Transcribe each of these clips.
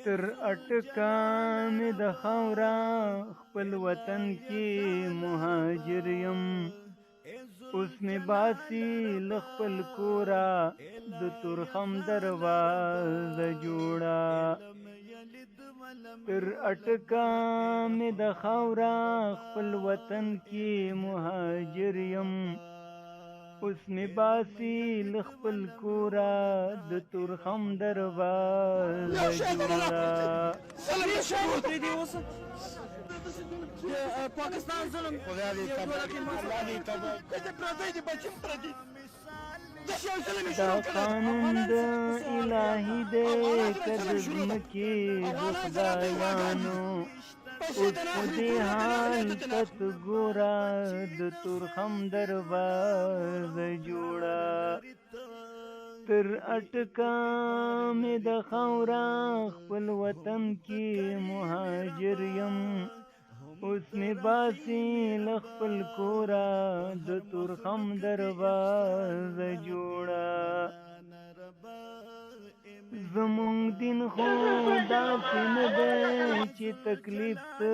تر اټکان د خاورا خپل وطن کې مهاجر یم اوس می باسی لخپل کورا د تورخم دروازه جوړه تر اټکان د خاورا خپل وطن کې مهاجر یم اوس می باسی لخپل کورا د تورخم دروازه جوړه پاکستان ظلم خدا دې پردی دي بچم پردی دا قانون د الهی دې کدم کې د خدایانو اوس په دې حال کت ګورا د تورخم دروازه جوړه تر اټکا مې د خاورا خپل وطن کې مهاجر یم اوس می باسی لخپل کورا د تورخم دروازه جوړه زمونږ دین خو داسې نه دی چې تکلیف ته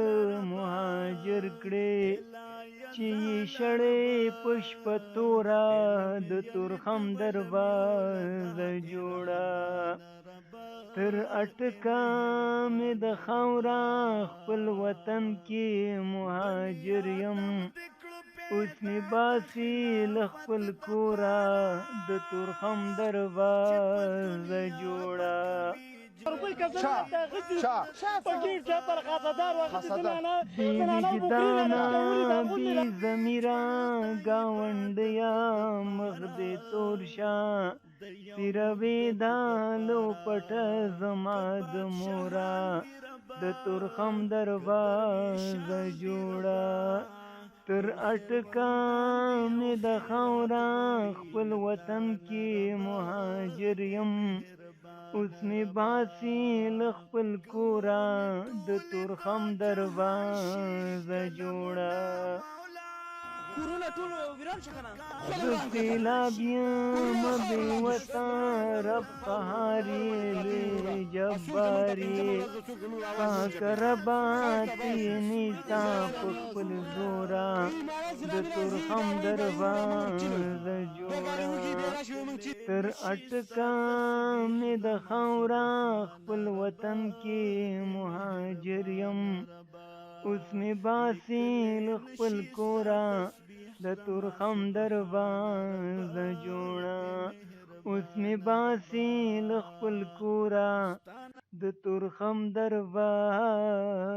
مهاجر کړي چې شړې پشپ تورا د تورخم دروازه جوړه تر اټکا مې د خاورا خپل وطن کې مهاجر یم اوس می باسی لخپل کورا د تورخم دروازه جوړه بی زمیرا گاونډیا مخ دې تور شا پیروي دالو پټ زما د مورا د تورخم دروازه جوړه تر اټکا مې د خاورا خپل وطن کې مهاجر یم اوس می باسی لخپل کورا د تورخم دروازه جوړه کورونه ټول ویران شو کنه سیلاب یم بې وطن رب قهاري لوی جباري پاک رباطي نیستا په خپل زورا د تورخم دروازه جوړه تر اټکا مې د خاورا خپل وطن کې مهاجر یم اوس می باسی لخپل کورا د تورخم دروازه جوړه اوس می باسی لخپل کورا د تورخم دروازه